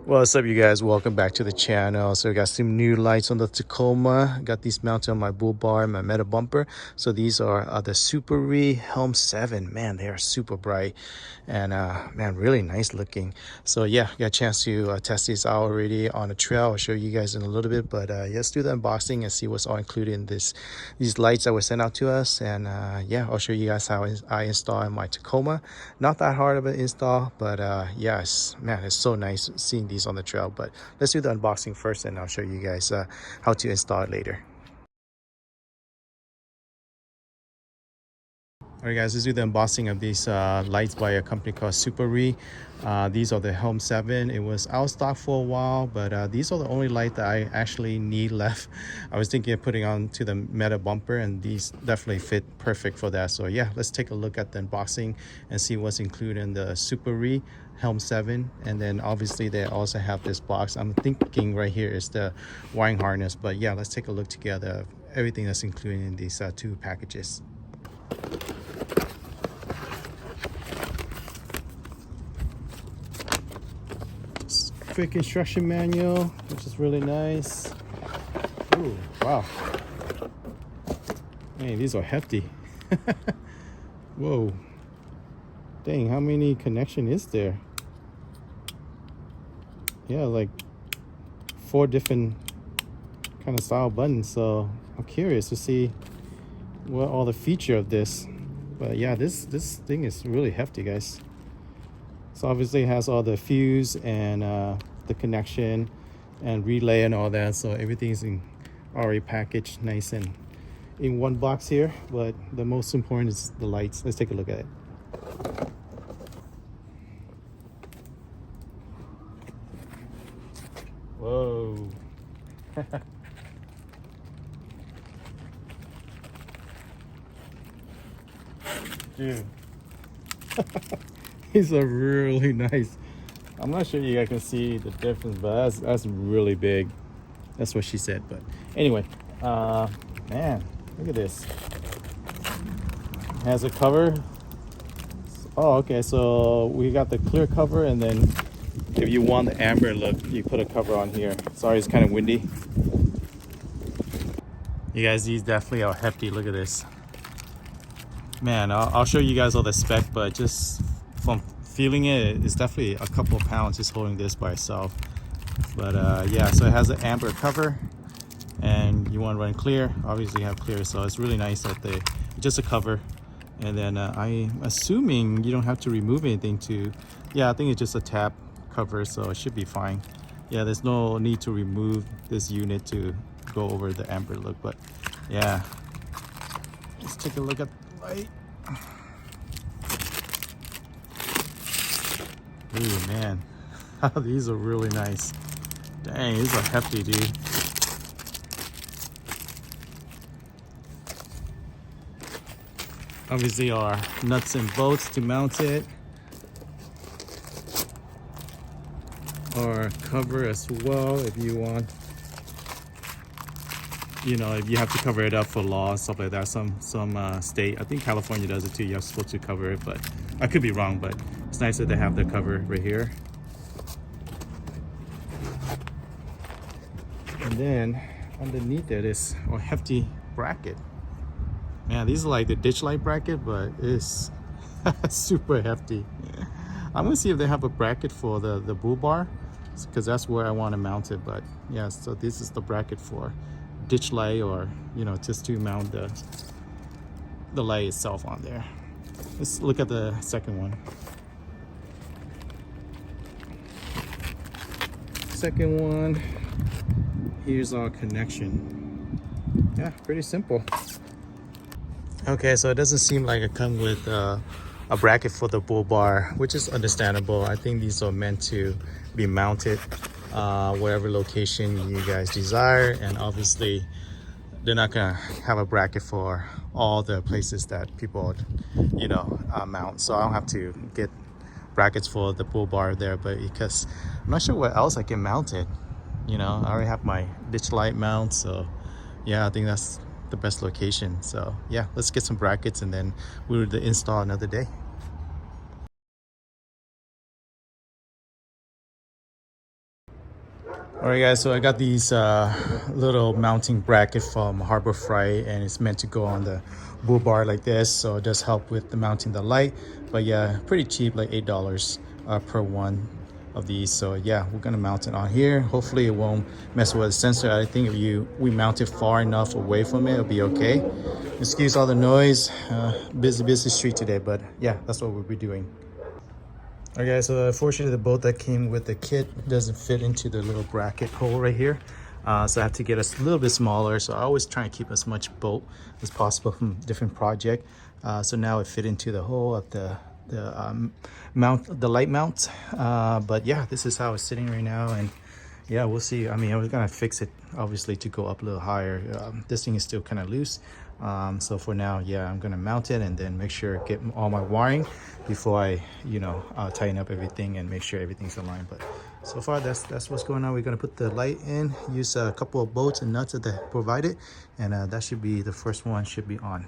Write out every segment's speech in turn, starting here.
What's up, you guys? Welcome back to the channel. So we got some new lights on the Tacoma. Got these mounted on my bull bar and my meta bumper. So these are the Suparee Helm 7. Man, they are super bright and man, really nice looking. So yeah, got a chance to test these out already on the trail. I'll show you guys in a little bit, but let's do the unboxing and see what's all included in these lights that were sent out to us. And yeah, I'll show you guys how I install in my Tacoma. Not that hard of an install, but yes, man, it's so nice seeing these on the trail. But let's do the unboxing first, and I'll show you guys how to install it later. All right, guys, let's do the unboxing of these lights by a company called Suparee. These are the Helm 7. It was out of stock for a while, but these are the only light that I actually need left. I was thinking of putting on to the meta bumper, and these definitely fit perfect for that. So yeah, let's take a look at the unboxing and see what's included in the Suparee Helm 7. And then obviously they also have this box. I'm thinking right here is the wiring harness, but yeah, let's take a look together of everything that's included in these two packages. Quick instruction manual, which is really nice. Ooh, wow. Hey, these are hefty. Whoa. Dang, how many connection is there? Yeah, like 4 different kind of style buttons. So I'm curious to see what all the feature of this. But yeah, this thing is really hefty, guys. So obviously it has all the fuse and the connection and relay and all that. So everything's already packaged nice and in one box here. But the most important is the lights. Let's take a look at it. Whoa. Dude. These are really nice. I'm not sure you guys can see the difference, but that's really big. That's what she said. But anyway, man, look at this. It has a cover. Oh, okay, so we got the clear cover, and then if you want the amber look, you put a cover on here. Sorry, it's kind of windy. You guys, these definitely are hefty. Look at this. Man, I'll show you guys all the spec, but just from feeling it, it's definitely a couple of pounds just holding this by itself. But yeah, so it has an amber cover, and you want to run clear, obviously you have clear, so it's really nice that it's just a cover. And then I'm assuming you don't have to remove anything to, yeah, I think it's just a tab cover, so it should be fine. Yeah, there's no need to remove this unit to go over the amber look. But yeah, let's take a look at the light. Ooh, man, these are really nice. Dang, these are hefty, dude. Obviously our nuts and bolts to mount it, or cover as well if you want. You know, if you have to cover it up for law and stuff like that. Some state, I think California does it too, you're supposed to cover it, but I could be wrong. But it's nice that they have the cover right here. And then underneath it is a hefty bracket. Man, these are like the ditch light bracket, but it's super hefty. I'm gonna see if they have a bracket for the bull bar, because that's where I want to mount it. But yeah, so this is the bracket for ditch light, or you know, just to mount the light itself on there. Let's look at the second one. Second one, here's our connection. Yeah, pretty simple. Okay, so it doesn't seem like it comes with a bracket for the bull bar, which is understandable. I think these are meant to be mounted wherever location you guys desire, and obviously they're not gonna have a bracket for all the places that people, you know, mount. So I don't have to get brackets for the bull bar there, but because I'm not sure where else I can mount it. You know, I already have my ditch light mount, so yeah, I think that's the best location. So yeah, let's get some brackets and then we'll install another day. All right, guys, so I got these little mounting bracket from Harbor Freight, and it's meant to go on the bull bar like this, so it does help with the mounting the light. But yeah, pretty cheap, like $8 per one of these. So yeah, we're gonna mount it on here. Hopefully it won't mess with the sensor. I think if we mount it far enough away from it, it'll be okay. Excuse all the noise. Busy street today, but yeah, that's what we'll be doing. Okay, so unfortunately the bolt that came with the kit doesn't fit into the little bracket hole right here. So I have to get a little bit smaller. So I always try and keep as much bolt as possible from different project. So now it fit into the hole of the light mount. But yeah, this is how it's sitting right now, and yeah, we'll see. I mean, I was gonna fix it obviously to go up a little higher. This thing is still kind of loose. So for now, yeah, I'm gonna mount it and then make sure get all my wiring before I tighten up everything and make sure everything's aligned. But so far that's what's going on. We're gonna put the light in, use a couple of bolts and nuts that they provided, and that should be the first one should be on.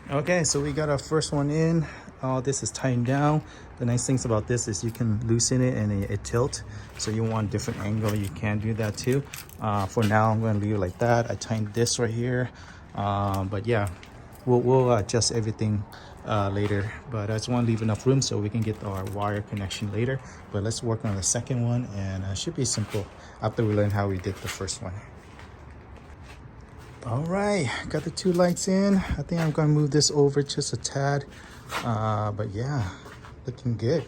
Okay, so we got our first one in. All this is tightened down. The nice things about this is you can loosen it and it tilts. So you want a different angle, you can do that too. For now, I'm going to leave it like that. I tightened this right here. But yeah, we'll adjust everything later. But I just want to leave enough room so we can get our wire connection later. But let's work on the second one, and it should be simple after we learn how we did the first one. All right, got the two lights in. I think I'm gonna move this over just a tad. But yeah, looking good.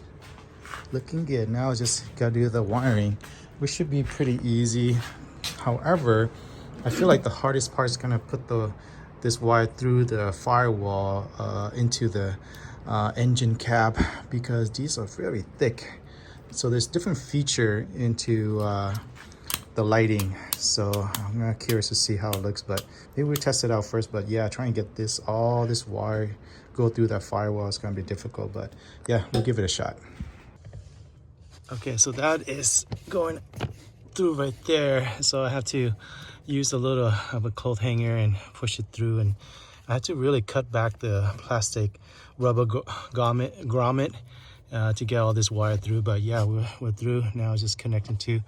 Looking good. Now I just gotta do the wiring, which should be pretty easy. However, I feel like the hardest part is gonna put this wire through the firewall into the engine cap, because these are very thick. So there's different feature into the lighting, so I'm not curious to see how it looks, but maybe we'll test it out first. But yeah, try and get all this wire go through that firewall is going to be difficult, but yeah, we'll give it a shot. Okay, so that is going through right there, so I have to use a little of a coat hanger and push it through, and I have to really cut back the plastic rubber grommet to get all this wire through. But yeah, we're through now. It's just connecting to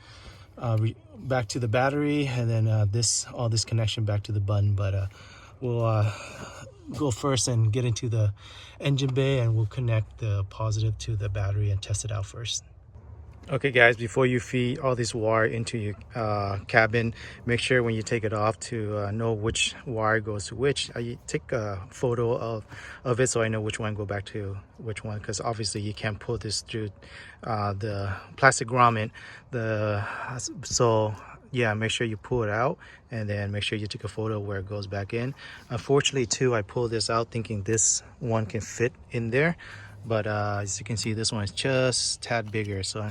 back to the battery, and then all this connection back to the button. But we'll go first and get into the engine bay, and we'll connect the positive to the battery and test it out first. Okay guys, before you feed all this wire into your cabin, make sure when you take it off to know which wire goes to which. I take a photo of it so I know which one go back to which one, because obviously you can't pull this through the plastic grommet. So yeah, make sure you pull it out, and then make sure you take a photo where it goes back in. Unfortunately too, I pulled this out thinking this one can fit in there, but as you can see, this one is just a tad bigger. So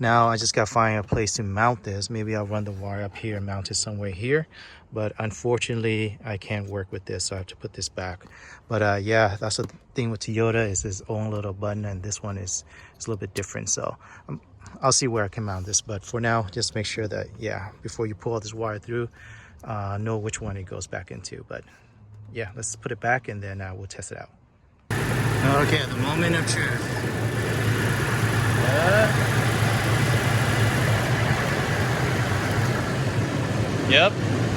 now I just gotta find a place to mount this. Maybe I'll run the wire up here and mount it somewhere here, but unfortunately I can't work with this, so I have to put this back. But yeah, that's the thing with Toyota, is its own little button, and this one is a little bit different. So I'll see where I can mount this, but for now, just make sure that, yeah, before you pull all this wire through, know which one it goes back into. But yeah, let's put it back, and then we'll test it out. Okay, the moment of truth. Yep,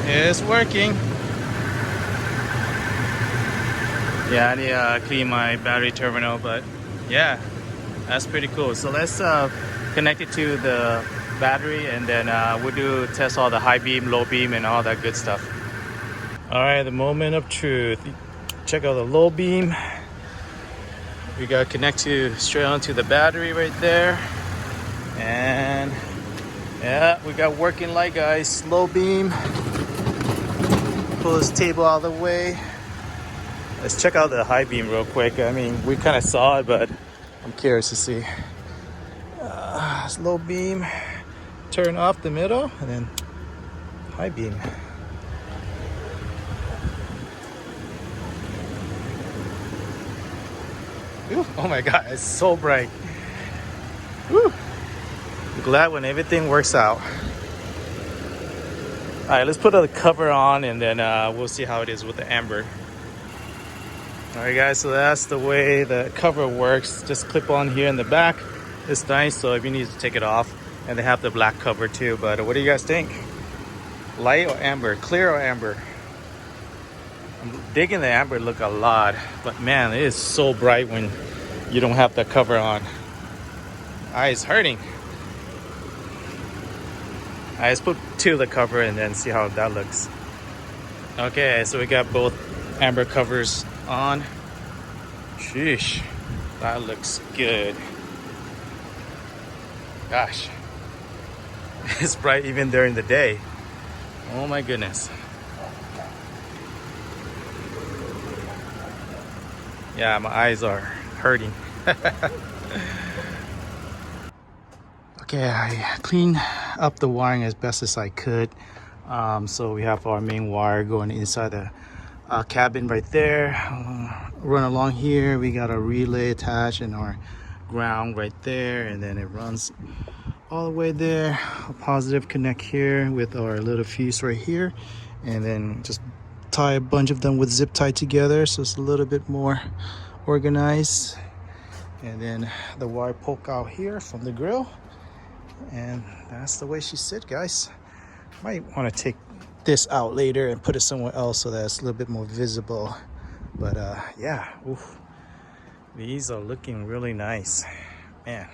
it's working. Yeah, I need to clean my battery terminal, but yeah, that's pretty cool. So let's connect it to the battery, and then we'll test all the high beam, low beam, and all that good stuff. All right, the moment of truth. Check out the low beam. We got to connect straight onto the battery right there, and yeah, we got working light, guys. Low beam. Pull this table out of the way. Let's check out the high beam real quick. I mean, we kind of saw it, but I'm curious to see. Low beam, turn off the middle, and then high beam. Ooh, oh my God, it's so bright. Woo. I'm glad when everything works out. right, let's put a cover on and then we'll see how it is with the amber. All right guys, so that's the way the cover works. Just clip on here in the back. It's nice, so if you need to take it off. And they have the black cover too, but what do you guys think? Light or amber? Clear or amber? I'm digging the amber look a lot, but man, it is so bright when you don't have the cover on. Eyes hurting. All right, let's put two of the cover and then see how that looks. Okay, so we got both amber covers on. Sheesh, that looks good. Gosh, it's bright even during the day. Oh my goodness. Yeah, my eyes are hurting. Okay, I cleaned up the wiring as best as I could. So we have our main wire going inside the cabin right there. Run along here, we got a relay attached and our ground right there, and then it runs all the way there. A positive connect here with our little fuse right here, and then just tie a bunch of them with zip tie together so it's a little bit more organized. And then the wire poke out here from the grill, and that's the way she sit, guys. Might want to take this out later and put it somewhere else so that it's a little bit more visible, but yeah, oof. These are looking really nice, man.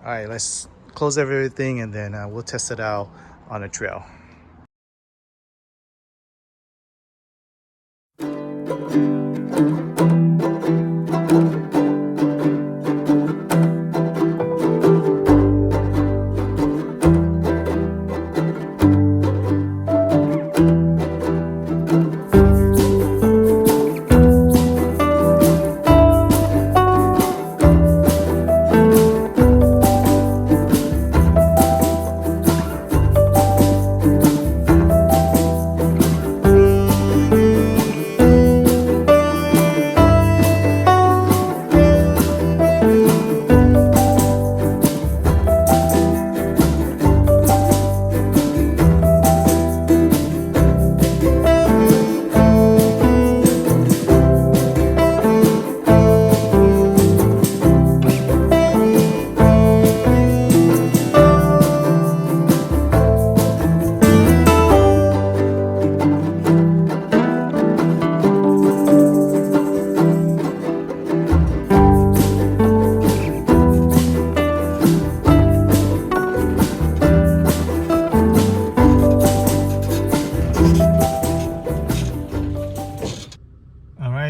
All right, let's close everything and then we'll test it out on the trail.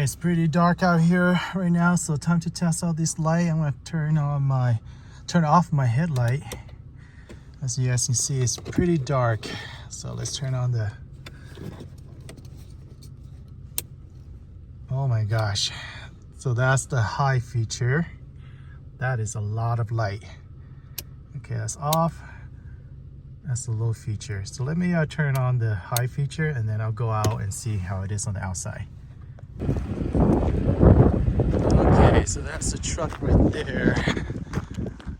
It's pretty dark out here right now, so time to test out this light. I'm gonna turn off my headlight. As you guys can see, it's pretty dark, so let's turn on the, oh my gosh, so that's the high feature. That is a lot of light. Okay, that's off. That's the low feature. So let me turn on the high feature and then I'll go out and see how it is on the outside. Okay, so that's the truck right there.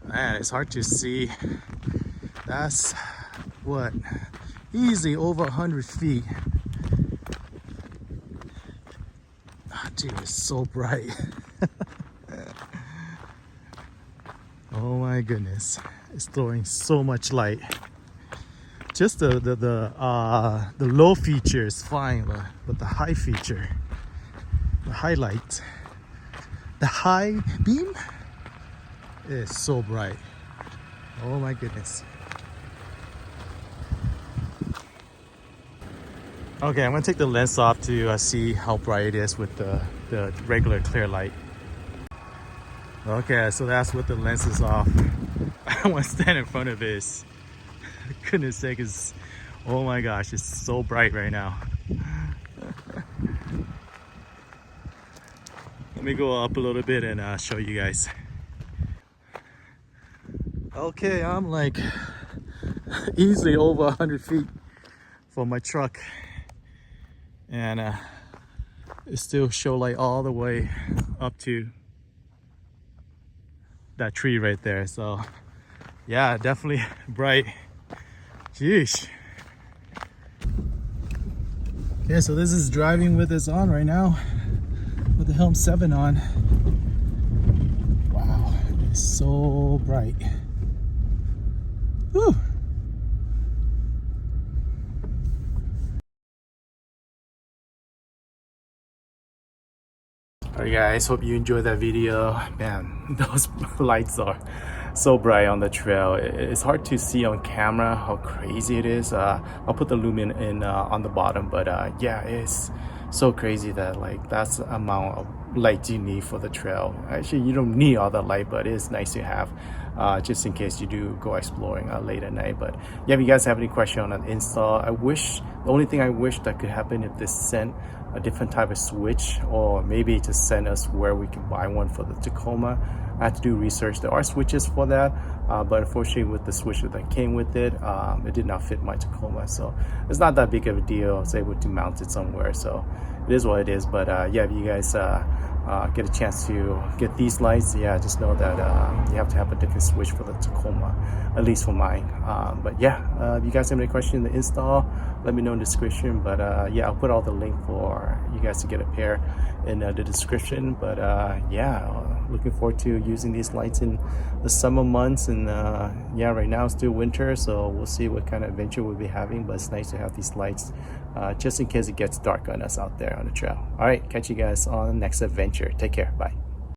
Man, it's hard to see. That's what, easily over 100 feet. Oh, dude, it's so bright. Oh my goodness, it's throwing so much light. Just the low feature is fine, but the high feature, the highlight, the high beam is so bright. Oh my goodness. Okay, I'm gonna take the lens off to see how bright it is with the regular clear light. Okay, so that's with the lenses off. I want to stand in front of this. Goodness sake, is, oh my gosh, it's so bright right now. Let me go up a little bit and show you guys. Okay, I'm like easily over 100 feet from my truck, and it still show light all the way up to that tree right there. So yeah, definitely bright. Jeez. Yeah, so this is driving with this on right now, with the Helm 7 on. Wow, it's so bright. Whew. Alright guys, hope you enjoyed that video. Man, those lights are so bright on the trail. It's hard to see on camera how crazy it is. I'll put the lumen in on the bottom, but yeah, it's so crazy that like that's the amount of light you need for the trail. Actually, you don't need all that light, but it's nice to have just in case you do go exploring late at night. But yeah, if you guys have any question on an install, the only thing I wish that could happen if this sent a different type of switch, or maybe to send us where we can buy one for the Tacoma. I had to do research. There are switches for that, but unfortunately with the switch that came with it, it did not fit my Tacoma, so it's not that big of a deal. I was able to mount it somewhere, so it is what it is. But yeah, if you guys get a chance to get these lights, yeah, just know that you have to have a different switch for the Tacoma, at least for mine. But yeah, if you guys have any questions in the install, let me know in the description. But yeah, I'll put all the link for you guys to get a pair in the description. But yeah, looking forward to using these lights in the summer months. And yeah, right now it's still winter, so we'll see what kind of adventure we'll be having. But it's nice to have these lights just in case it gets dark on us out there on the trail. All right, catch you guys on the next adventure. Take care. Bye.